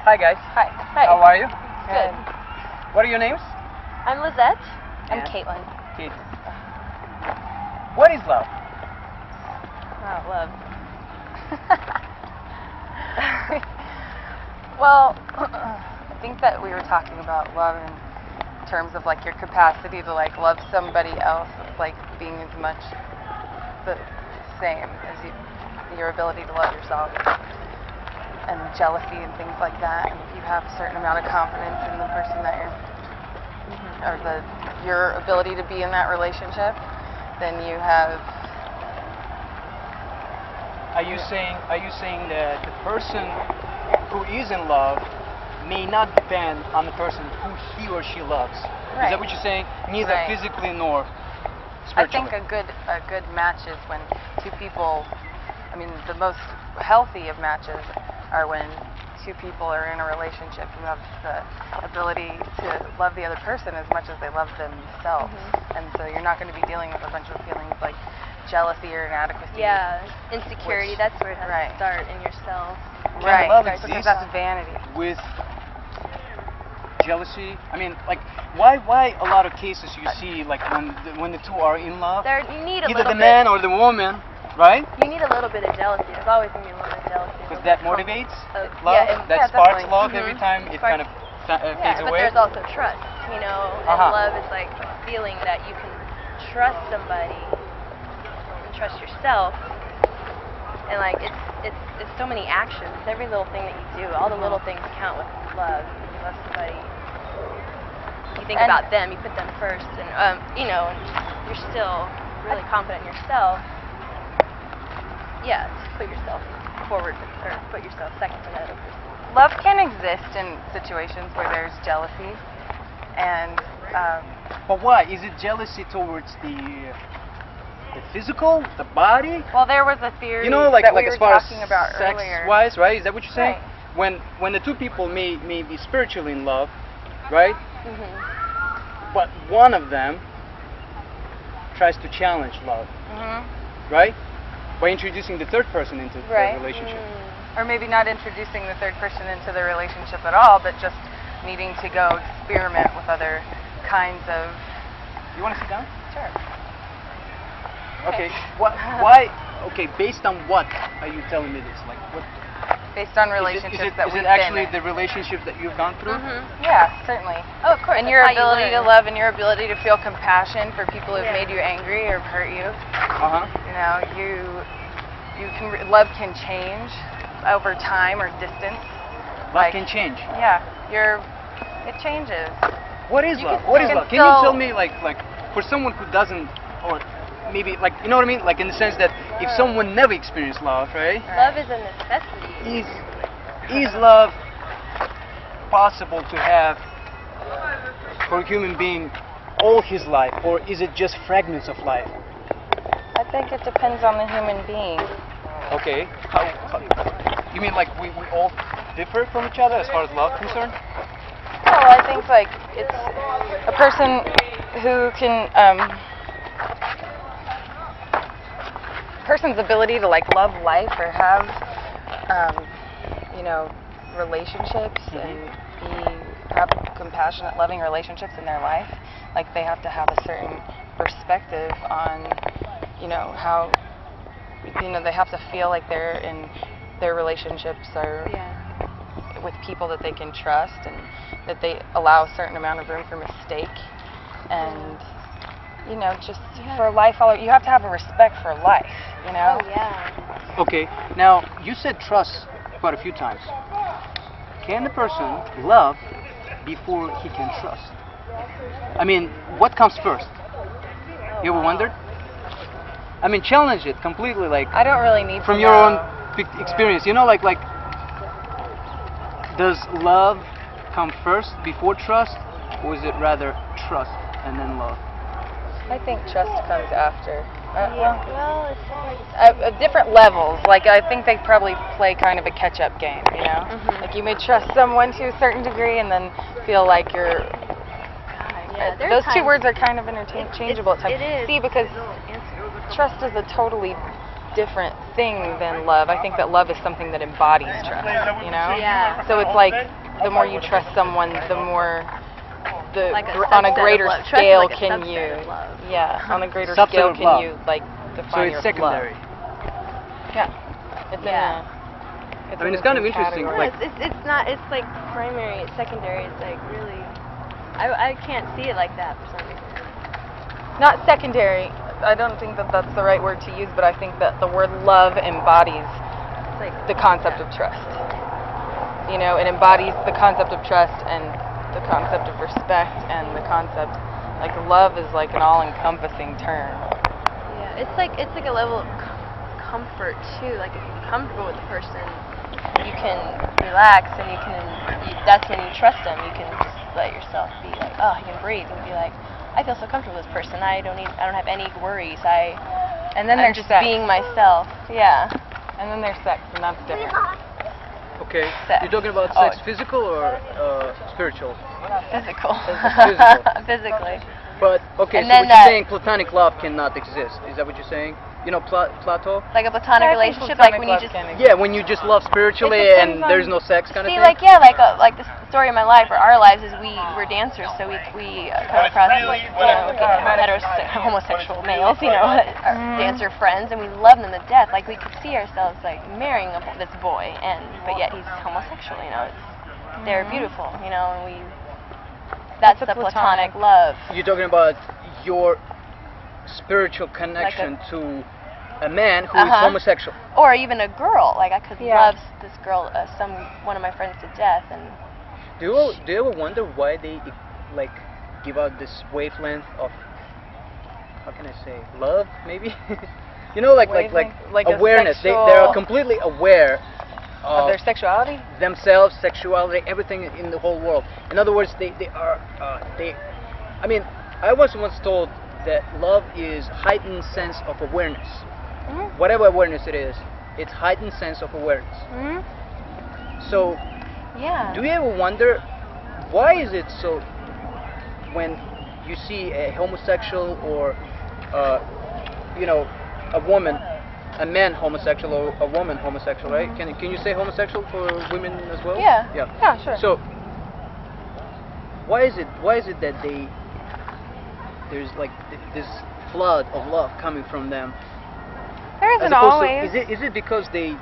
Hi guys. Hi. Hi. How are you? Good. And what are your names? I'm Lizette. I'm And? Caitlin. Kate. What is love? Oh, love. Well, I think that we were talking about love in terms of like your capacity to like love somebody else, like being as much the same as your ability to love yourself, and jealousy and things like that. And if you have a certain amount of confidence in the person that or your ability to be in that relationship, then you have. Are you saying that the person who is in love may not depend on the person who he or she loves? Right. Is that what you're saying? Neither Right. physically nor I spiritually. think a good match is when two people. I mean, the most healthy of matches are when two people are in a relationship who have the ability to love the other person as much as they love themselves. And so you're not going to be dealing with a bunch of feelings like jealousy or inadequacy. Yeah, insecurity, that's where it has Right. to start in yourself. Can love Because exist that's vanity. with jealousy? I mean, like, why a lot of cases you see like when the two are in love, You need a either little the man or the woman, right? You need a little bit of jealousy. There's always going to be a little bit of jealousy. Because that motivates love. Yeah, That sparks definitely. love every time it kind of fades but away. there's also trust, you know, and love is like a feeling that you can trust somebody and trust yourself. And like it's so many actions. Every little thing that you do, all the little things count with love. You love somebody. You think about them. You put them first, and you know, you're still really confident in yourself. Yeah, just put yourself forward or put yourself second to that other person. Love can exist in situations where there's jealousy, and But why? Is it jealousy towards the physical, the body? well, there was a theory You know, like that we as were far talking as about earlier. sex-wise, right? Is that what you're saying? Right. When the two people may be spiritually in love, right? But one of them tries to challenge love, right? By introducing the third person into Right. the relationship. Or maybe not introducing the third person into the relationship at all, but just needing to go experiment with other kinds of. You want to sit down? Sure. Okay. Why? Okay. Based on what are you telling me this? Like what? Based on Is relationships that it we've actually been the relationship that you've gone through? Yeah, certainly. Oh, of course. And that's your how you ability to learn. love and your ability to feel compassion for people who've Yeah. made you angry or hurt you. Uh huh. You know, love can change over time or distance. Love can change. Yeah, it changes. What is You love? can- What you is can love? Can you still- tell me like for someone who doesn't, or maybe like you know what I mean? Like in the sense that if someone never experienced love, right? Love is a necessity. Is love possible to have for a human being all his life, or is it just fragments of life? I think it depends on the human being. Okay. How you mean like we all differ from each other as far as love concerned? Well, I think like it's a person who can person's ability to like love life or have you know, relationships and have compassionate, loving relationships in their life. Like they have to have a certain perspective on, you know, how, you know, they have to feel like they're in their relationships are with people that they can trust and that they allow a certain amount of room for mistake and you know, just for life, you have to have a respect for life, you know? Oh, yeah. Okay. Now you said trust quite a few times. Can a person love before he can trust? I mean, what comes first? You ever wondered? I mean, challenge it completely, like I don't really need from to your know. own experience. You know, like does love come first before trust, or is it rather trust and then love? I think trust comes after. Well, it's At different levels. Like I think they probably play kind of a catch-up game, you know. Like you may trust someone to a certain degree and then feel like you're. yeah, Those two words are kind of interchangeable at times. It is. See, because trust is a totally different thing than love. I think that love is something that embodies trust, you know? Yeah. So it's like the more you trust someone, the more Like a on a subset greater of love. Trust is scale like a can subset you of love. on a greater Subset scale of can love. you like So define it's your secondary. love. Yeah. It's Yeah. in a, I mean, it's kind of interesting. No, Like, it's not. It's like primary. It's secondary. It's like really. I can't see it like that for some reason. not secondary. I don't think that that's the right word to use, but I think that the word love embodies It's like the concept of trust. You know, it embodies the concept of trust and the concept of respect and the concept, like love is like an all-encompassing term. Yeah, it's like a level of comfort too. Like if you're comfortable with the person, you can relax and that's when you trust them. You can just let yourself be like, oh, you can breathe and be like, I feel so comfortable with this person. I don't have any worries. And then I'm there's just sex. being myself. Yeah. And then there's sex, and that's different. okay, Sex. you're talking about Oh. sex, physical or spiritual? Physical. Physical. Physically. But okay, And so then what you're saying, platonic love cannot exist. Is that what you're saying? You know, Plato? Like a platonic I think relationship, platonic like when you love just can exist. Yeah, when you just love spiritually It depends and on- there's no sex kind of see, thing. like like the story of my life or our lives is we're dancers, so we come across homosexual males, our dancer friends, and we love them to death. Like we could see ourselves like marrying this boy, but yet he's homosexual. They're beautiful, and that's It's a the platonic platonic. love. You're talking about your spiritual connection to a man who is Uh-huh. homosexual. Or even a girl. Like I could Yeah. love this girl, one of my friends to death, and Do you ever wonder why they like give out this wavelength of, how can I say, love maybe? like Wavelength? Like a awareness. They are sexual- completely aware Of their sexuality? themselves, sexuality, everything in the whole world. In other words, they are I mean, I was once told that love is heightened sense of awareness. Mm-hmm. Whatever awareness it is, it's heightened sense of awareness. mm-hmm. So, Yeah. do you ever wonder why is it so when you see a homosexual or a woman, a man homosexual or a woman homosexual, right? Can you say homosexual for women as well? Yeah. Yeah. Yeah, sure. So why is it that there's like this flood of love coming from them? There As isn't opposed always. to, is it because they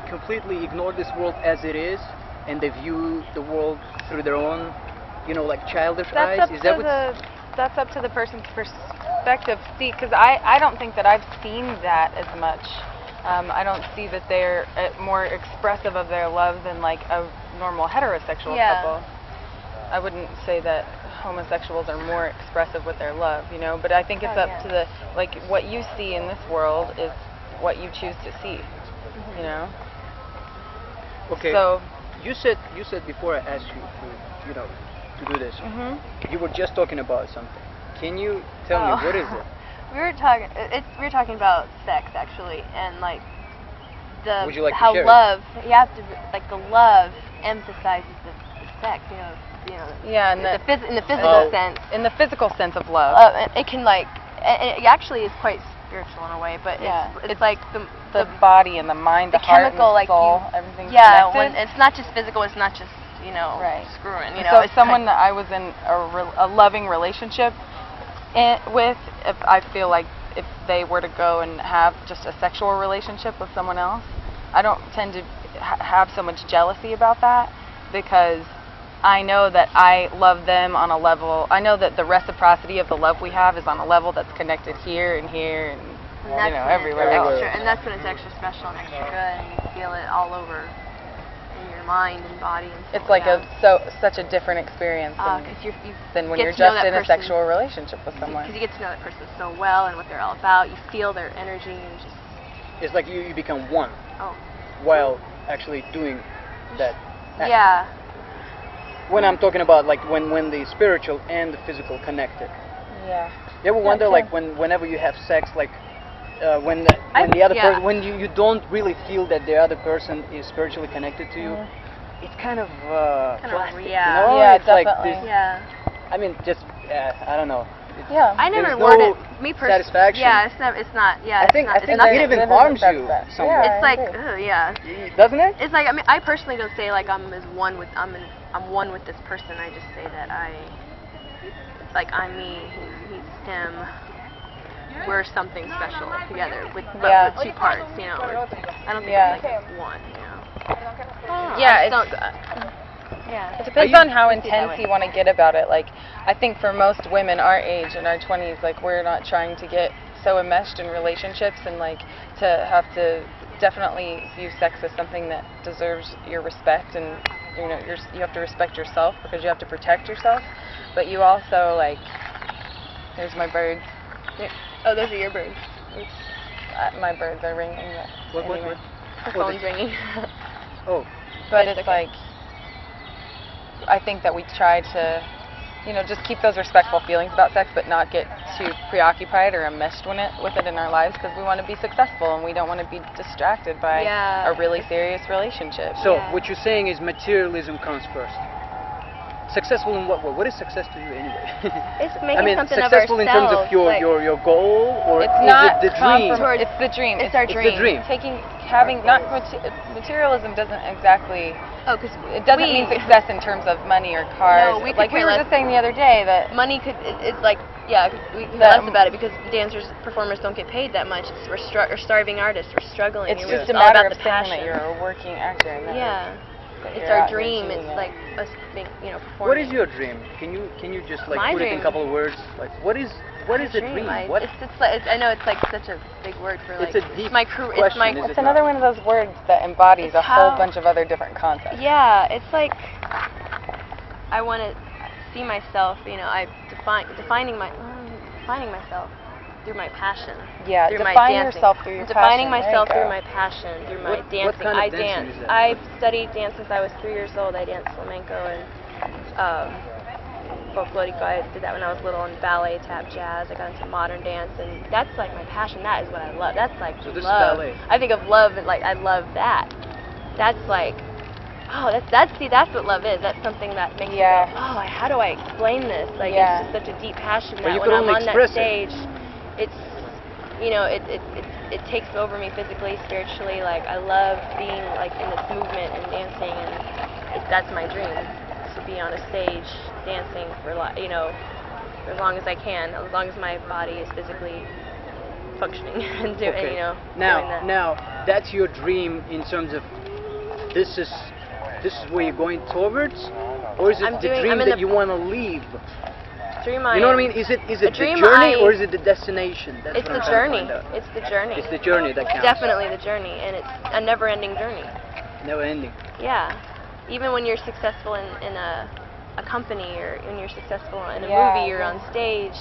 completely ignore this world as it is and they view the world through their own, like childish eyes? Is that what's That's up to the person's perspective. See, because I don't think that I've seen that as much. I don't see that they're more expressive of their love than like a normal heterosexual Yeah. couple. I wouldn't say that homosexuals are more expressive with their love, but I think it's Oh, up yeah. to the, like, what you see in this world is what you choose to see, you know? okay? So, you said before I asked you to do this, you were just talking about something. Can you tell me what is it? We were talking about sex actually, and like Would you like to how share it? love. You have to like the love emphasizes the sex. yeah, and In the physical Oh. sense. in the physical sense of love. It can it actually is quite spiritual in a way, but Yeah, it's like the body and the mind, the, heart chemical, and the like soul, everything's yeah, connected. when it's not just physical, it's not just Right. screwing. So it's someone that I was in a loving relationship with, if I feel like if they were to go and have just a sexual relationship with someone else, I don't tend to have so much jealousy about that, because I know that I love them on a level. I know that the reciprocity of the love we have is on a level that's connected here and here and that's when everywhere it's else. extra, and that's when it's extra special and extra good, and you feel it all over in your mind and body and soul. It's like such a different experience because you than when get you're to know just that in a person. sexual relationship with someone. Because you get to know that person so well and what they're all about. You feel their energy and just It's like you become one oh while actually doing that act. yeah. When I'm talking about like when the spiritual and the physical connected. Yeah. You ever wonder too. like whenever you have sex, like when the other yeah. person, when you don't really feel that the other person is spiritually connected to you, it's kind of Kind of, plastic, yeah. you know? Yeah, it's like definitely. this, Yeah. I mean, just I don't know. Yeah. I never there's word no it. Me personally. satisfaction. Yeah, it's never. It's not. Yeah. I think it's not, I think it's nothing. it even It harms doesn't you satisfy. somewhat. Yeah. It's like, agree. yeah. Doesn't it? It's like, I mean, I personally don't say like I'm one with this person. I just say that like I'm me, he's him. We're something special together with two parts. You know, I don't think it's like one. You know. Yeah, Yeah. it depends on how intense you want to get about it. Like, I think for most women our age, in our 20s, like, we're not trying to get so enmeshed in relationships and, like, to have to definitely view sex as something that deserves your respect, and, you know, you have to respect yourself because you have to protect yourself, but you also, like, there's my birds. Oh, those are your birds. My birds are ringing. But anyway. The phone's ringing. Oh. But it's okay. Like, I think that we try to, you know, just keep those respectful feelings about sex, but not get too preoccupied or enmeshed with it in our lives, because we want to be successful and we don't want to be distracted by a really serious relationship. So what you're saying is materialism comes first. Successful in what way? What is success to you anyway? It's making something of successful in terms of your goal, or it's is not it the dream? It's the dream. It's our dream. It's the dream. Materialism doesn't exactly. Oh, because it doesn't mean success in terms of money or cars. No, we were just saying the other day that money could. It's like, yeah, we can less about it because dancers, performers don't get paid that much. We're starving artists. We're struggling. It's just a all matter about of the saying passion. that you're a working actor. And it's our dream. It's like us being, performing. What is your dream? Can you just like My put dream. it in a couple of words? Like what is a dream? What? I know it's like such a big word for like. It's a deep my career. question. It's another one of those words that embodies a whole bunch of other different concepts. Yeah, it's like I want to see myself. I defining myself through my passion. Yeah, through define my dancing. yourself through your Defining passion. myself through my passion, through my dancing. What kind of I dancing dance. is that? I've studied dance since I was 3 years old. I danced flamenco and folklorico. I did that when I was little, in ballet, tap, jazz. I got into modern dance, and that's like my passion. That is what I love. That's like so this love. is ballet. I think of love and like I love that. That's like, oh, that's what love is. That's something that makes me go, oh, how do I explain this? Like it's just such a deep passion that when I'm on that stage, it's it takes over me physically, spiritually. Like I love being like in this movement and dancing, and that's my dream, to be on a stage dancing for as long as I can, as long as my body is physically functioning and doing Now that's your dream in terms of this is where you're going towards, or is it the dream that you want to leave? You know what I mean? Is it the journey or is it the destination? That's it's the journey. It's the journey. It's the journey that counts. Definitely the journey, and it's a never-ending journey. Never ending. Yeah. Even when you're successful in a company, or when you're successful in a movie or on stage,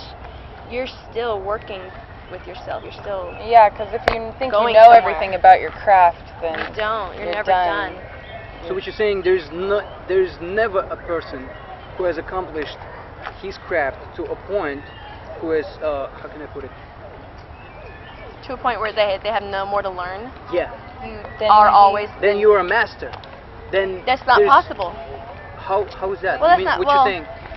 you're still working with yourself. You're still because if you think you know everything about your craft, then you don't. You're never done. So what you're saying, there's never a person who has accomplished his craft to a point who is how can I put it? To a point where they have no more to learn. Yeah. Then you're a master. Then that's not possible. How is that? Well, I mean,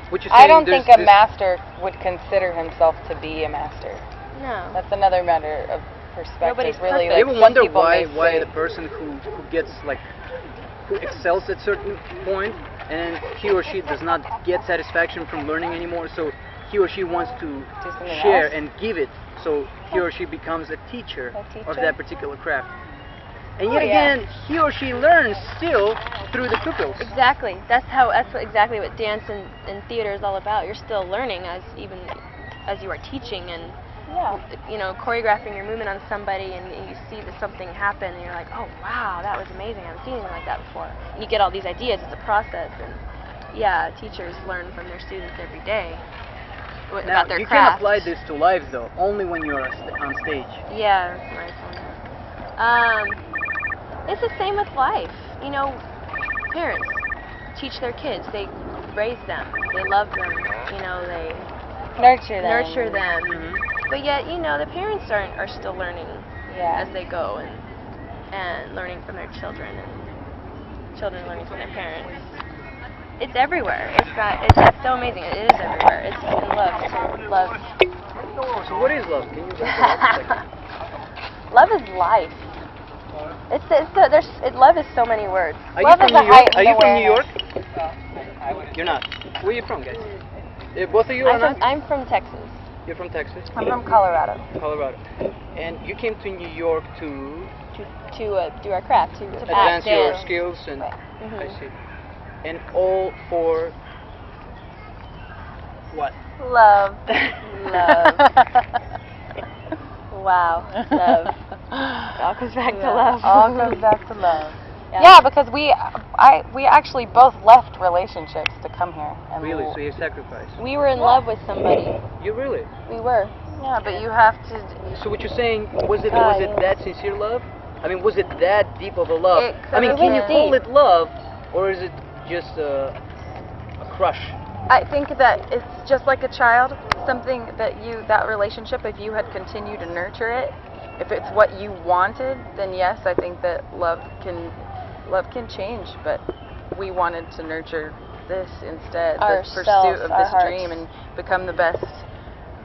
what you're saying, I don't think a master would consider himself to be a master. No. That's another matter of perspective. Nobody's really. Like, you ever wonder why the person who gets who excels at certain point, and he or she does not get satisfaction from learning anymore, so he or she wants to share and give it, so he or she becomes a teacher of that particular craft. And yet again, he or she learns still through the pupils. Exactly. That's exactly what dance and theater is all about. You're still learning as you are teaching, and choreographing your movement on somebody, and you see something happen, and you're like, oh wow, that was amazing. I haven't seen anything like that before. And you get all these ideas. It's a process, and teachers learn from their students every day about their craft. You can apply this to life though, only when you're on stage. Yeah, that's nice. It's the same with life. Parents teach their kids. They raise them. They love them. They nurture them. Mm-hmm. But yet, the parents are still learning as they go, and learning from their children, and children learning from their parents. It's everywhere. It's so amazing. It is everywhere. It's in love too. Love. So what is love? Can you break it up a second? Love is life. Love is so many words. Are you Love from is a New York? heightened Are you from New York? awareness. You're not. Where are you from, guys? Both of you are not? I'm from Texas. You're from Texas? I'm from Colorado. Colorado. And you came to New York to To do our craft, to advance your dance. skills and Right. I see. And all for what? Love. Love. Wow. Love. It all comes back to love. All goes back to love. Yeah. Yeah, because we actually both left relationships to come here. And Really? So you sacrificed? We were in love with somebody. You really? We were. yeah, but you have to. So what you're saying, was it yes. that sincere love? I mean, was it that deep of a love? I mean, it can was you call deep. it love, or is it just a crush? I think that it's just like a child, something that relationship, if you had continued to nurture it, if it's what you wanted, then yes, I think that love can change, but we wanted to nurture this instead, the pursuit of our this hearts. dream and become the best.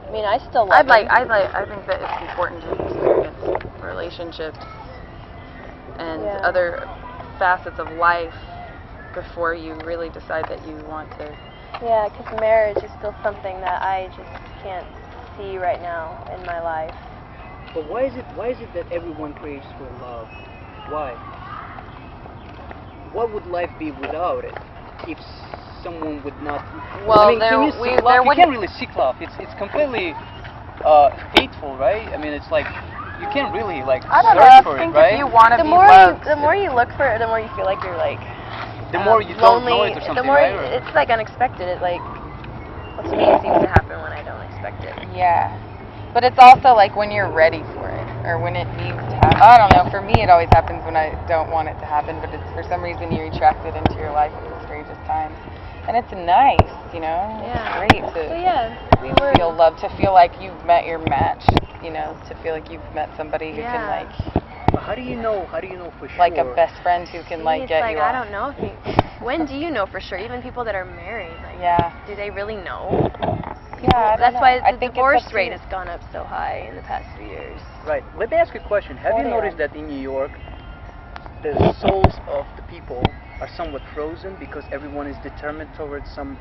I mean, I still love him. I think that it's important to experience relationships and Yeah. other facets of life before you really decide that you want to. Yeah, because marriage is still something that I just can't see right now in my life. But why is it that everyone craves for love? Why? What would life be without it if someone would not? Well, I mean, there can you we- seek there love? You wouldn't- can't really seek love. It's completely fateful, right? I mean, it's like you can't really like I don't know. search I for think it, right? if you want to The be more loved, the more you look for it, the more you feel like you're like the more you don't lonely. know it or something, the more right? Or- it's like unexpected. It like, well, to me, it seems to happen when I don't expect it. yeah. But it's also like when you're ready for it, or when it needs to happen. I don't know. For me, it always happens when I don't want it to happen, but it's for some reason you attract it into your life at the strangest times, and it's nice, you know. Yeah. It's great to So yeah, we were. feel love, to feel like you've met your match, you know, to feel like you've met somebody who can Yeah. But how do you know for sure? like a best friend who can See, like it's get like you I off. don't know if you. When do you know for sure? Even people that are married, like, Yeah. do they really know? Yeah, I don't That's know. why I the think it's divorce up to rate you. has gone up so high in the past few years. Right. Let me ask you a question. Have you 40 noticed that in New York, the souls of the people are somewhat frozen because everyone is determined towards some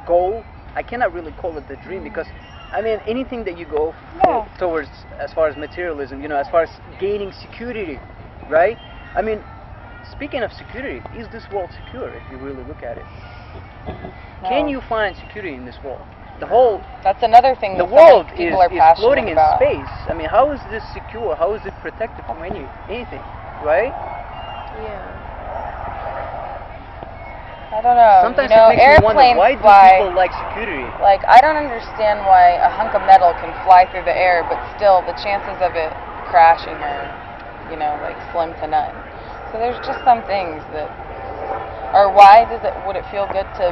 goal? I cannot really call it the dream because, I mean, anything that you go Yeah. towards as far as materialism, you know, as far as gaining security, right? I mean, speaking of security, is this world secure if you really look at it? Can No. you find security in this world? The whole That's another thing the that so many world people are is passionate floating in about. space. I mean, how is this secure? How is it protected from anything, right? Yeah. I don't know. Sometimes you know, it makes me wonder, airplanes why do fly. people like security? Like, I don't understand why a hunk of metal can fly through the air, but still the chances of it crashing are, you know, like slim to none. So there's just some things that, or would it feel good to,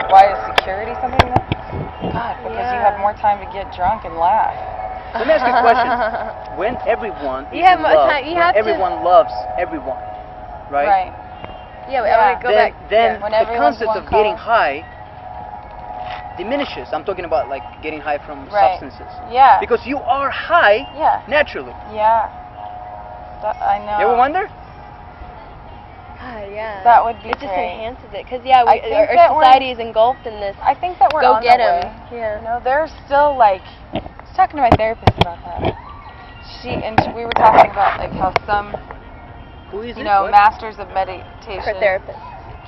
why is security something that, God, because you have Yeah. more time to get drunk and laugh. Let me ask you a question. When everyone is You have in more love, time- you when have to- everyone loves everyone, right? Yeah, but Yeah. I want to go Then, back. then yeah, when the everyone's concept one of getting color. high diminishes. I'm talking about like getting high from Right. substances. Yeah. Because you are high Yeah. naturally. Yeah. I know. You ever wonder? God, yeah. That would be It just great. enhances it, because yeah, I think our that we're- society is engulfed in this. I think that we're Go on get the him. way. Yeah. You know, there's still like, I was talking to my therapist about that. We were talking about like how some, Who is you it? know, What? masters of meditation For therapists.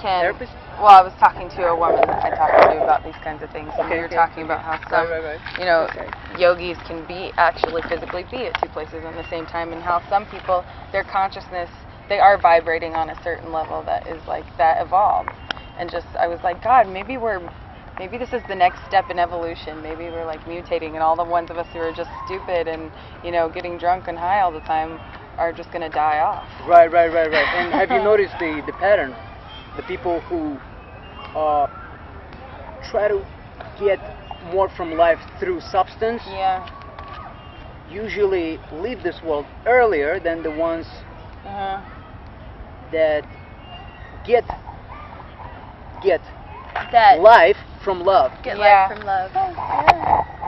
can. Therapist? Well, I was talking to a woman that I talked to about these kinds of things, and we were Okay, talking about how some, Right. you know, Okay. yogis can actually physically be at two places at the same time, and how some people, their consciousness, they are vibrating on a certain level that is like that evolved. And just, I was like, God, maybe this is the next step in evolution. Maybe we're like mutating, and all the ones of us who are just stupid and, you know, getting drunk and high all the time are just going to die off. Right. And have you noticed the pattern? The people who try to get more from life through substance Yeah. usually leave this world earlier than the ones Uh-huh. that get That life from love. Get Yeah. life from love.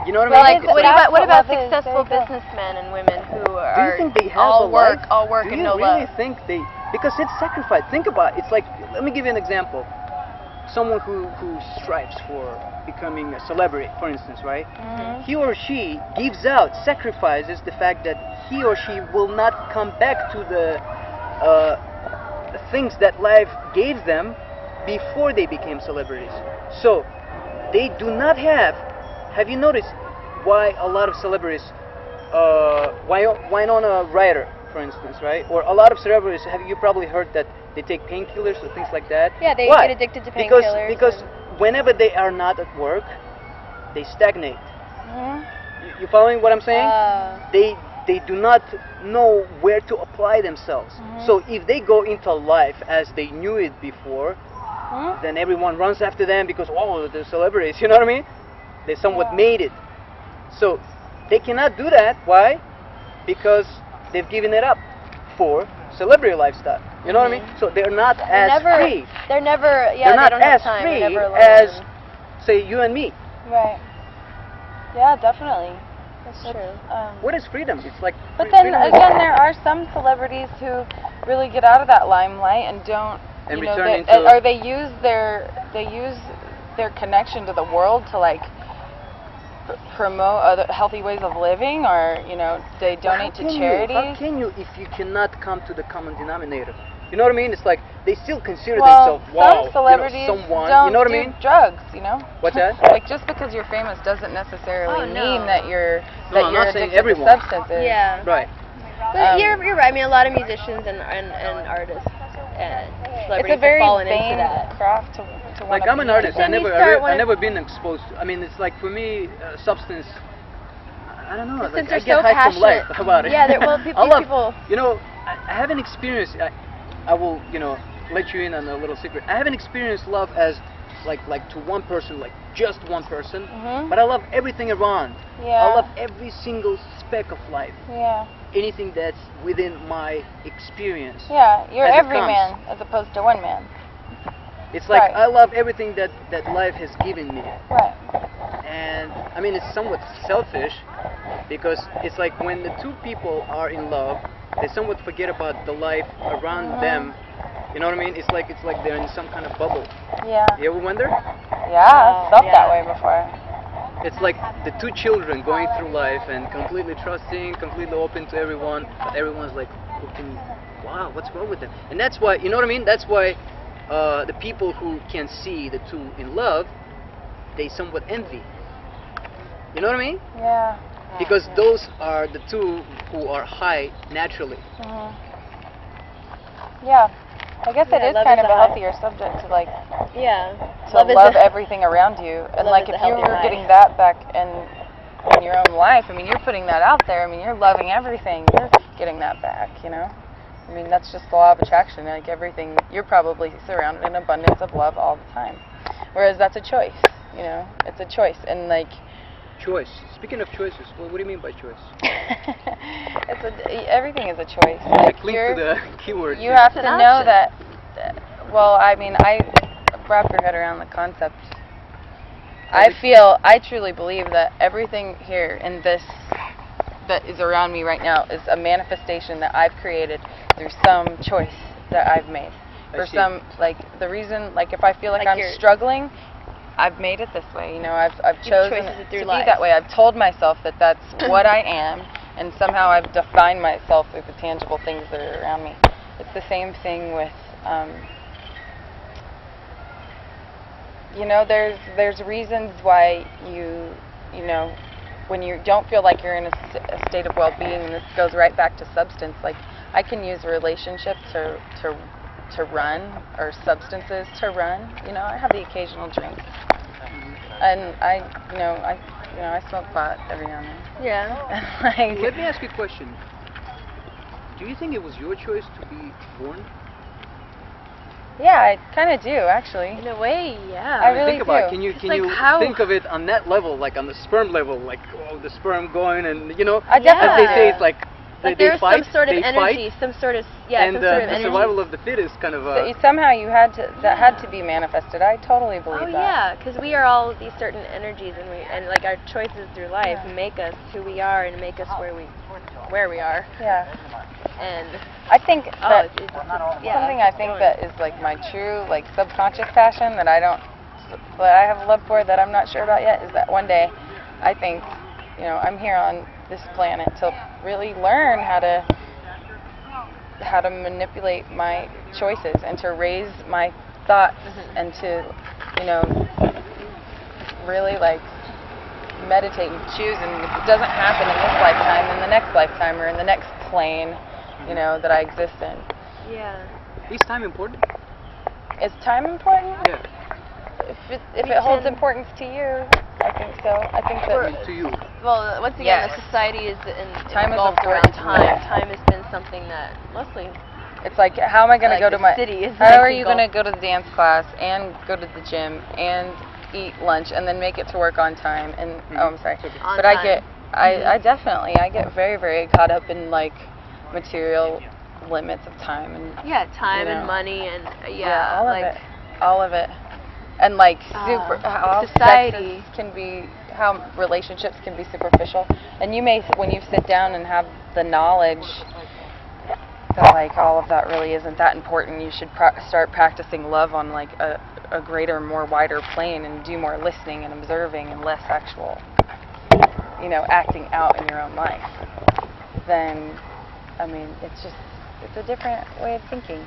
You know what Well, I like, mean? what about love is. successful There you go. businessmen and women who Do you are think they have a all work, life? all work Do and you no really love? think they? Because it's sacrifice. Think about it. It's like, let me give you an example. Someone who strives for becoming a celebrity, for instance, right? Mhm. He or she gives out, sacrifices the fact that he or she will not come back to the things that life gave them before they became celebrities. So they do not have. Have you noticed why a lot of celebrities, why not a writer, for instance, right? Or a lot of celebrities, have you probably heard that they take painkillers or things like that? Yeah, they Why? get addicted to Because painkillers. whenever they are not at work, they stagnate. Mhm. You following what I'm saying? They do not know where to apply themselves. Mhm. So if they go into life as they knew it before, Mhm. then everyone runs after them because, oh, they're celebrities. You know what I mean? They somewhat Yeah. made it. So they cannot do that. Why? Because they've given it up for celebrity lifestyle. You know what I mean? So they're not as free. They're never, yeah, They're they not don't as have time. free They're never alone. as, say, you and me. Right. Yeah, definitely. That's true. What is freedom? It's like. But then freedom is- again, there are some celebrities who really get out of that limelight and don't. And you know, return they, into- or they use their connection to the world to like promote other healthy ways of living, or they donate to charities. How can you if you cannot come to the common denominator? You know what I mean? It's like they still consider Well, themselves, wow, some celebrities someone. don't You know what do I mean? drugs. What's that? Like just because you're famous doesn't necessarily Oh, no. mean that you're No, I'm not saying addicted everyone. to substances. Yeah. Right. But you're right. I mean, a lot of musicians and artists and It's celebrities a very have fallen vain into that. craft to Like wanna I'm an be artist. in. Then you start I wanna- never been exposed. I mean, it's like for me, substance. I don't know. Since Like, I they're get so high from life. passionate. How about it? Yeah, well, I love, people. You know, I haven't experienced. I will, let you in on a little secret. I haven't experienced love as like to one person, like just one person. Mhm. But I love everything around. Yeah. I love every single speck of life. Yeah. Anything that's within my experience. Yeah, you're As it every comes. man as opposed to one man. It's like Right. I love everything that life has given me. Right. And I mean, it's somewhat selfish because it's like when the two people are in love, they somewhat forget about the life around Mhm. them. You know what I mean? It's like they're in some kind of bubble. Yeah. You ever wonder? Yeah, I've felt yeah. that way before. It's like the two children going through life and completely trusting, completely open to everyone, but everyone's like looking, wow, what's wrong with them? And that's why, you know what I mean? That's why the people who can see the two in love, they somewhat envy. You know what I mean? Yeah. Because those are the two who are high naturally. Mhm. Yeah. I guess it Yeah, is love kind is of a a high. healthier subject to like Yeah. to Love is love a- everything around you, and Love like is a if you healthier were high. getting that back in your own life, I mean, you're putting that out there. I mean, you're loving everything. You're getting that back. I mean, that's just the law of attraction. Like everything, you're probably surrounded in abundance of love all the time. Whereas that's a choice. It's a choice, and like Choice. Speaking of choices, what do you mean by choice? everything is a choice. Like link you're- to the keyword. You have to It's an know option. that. Well, I mean, I wrap your head around the concept. I truly believe that everything here in this that is around me right now is a manifestation that I've created through some choice that I've made. I see. The reason, like if I feel like Like I'm you're- struggling, I've made it this way. I've chosen choices to through be life. that way. I've told myself that that's what I am, and somehow I've defined myself through the tangible things that are around me. It's the same thing with, there's reasons why when you don't feel like you're in a state of well-being, and this goes right back to substance. Like I can use a relationship to run, or substances to run. I have the occasional drink, and I smoke pot every now and then. Yeah. Like, Let me ask you a question. Do you think it was your choice to be born? yeah, I kind of do actually. In a way, yeah. I really think about it. do. Can you It's like you how- think of it on that level, like on the sperm level, like the sperm going and I as they say, definitely it's like Like they there's fight, some sort of they energy, fight, some sort of and some sort of the energy. survival of the fittest kind of. Somehow you had to, that had to be manifested. I totally believe Oh that. yeah, because we are all these certain energies, and like our choices through life make us who we are and make us where we are. Yeah. And I think that yeah, something I think that is like my true like subconscious passion that I have a love for that I'm not sure about yet is that one day I think, you know, I'm here on this planet to really learn how to manipulate my choices and to raise my thoughts and to, you know, really like meditate and choose, and if it doesn't happen in this lifetime, in the next lifetime or in the next plane, you know, that I exist in. yeah. Is time important? Is time important? Yeah. If it holds importance to you, I think so. I think that To you. Well, once again, Yes. the society is Time is involved around important. time. Yeah. Time has been something that mostly. it's like, how am I going to Like go to the my city is how like are you engulfed. going to go to the dance class and go to the gym and eat lunch and then make it to work on time and oh, I'm sorry. On But time. I definitely get very, very caught up in like material limits of time and Time you know. and money and all like of it. All of it. And like how society sex can be, how relationships can be superficial. And you may, when you sit down and have the knowledge that like all of that really isn't that important, you should start practicing love on like a greater, more wider plane and do more listening and observing and less actual, you know, acting out in your own life. Then, I mean, it's a different way of thinking.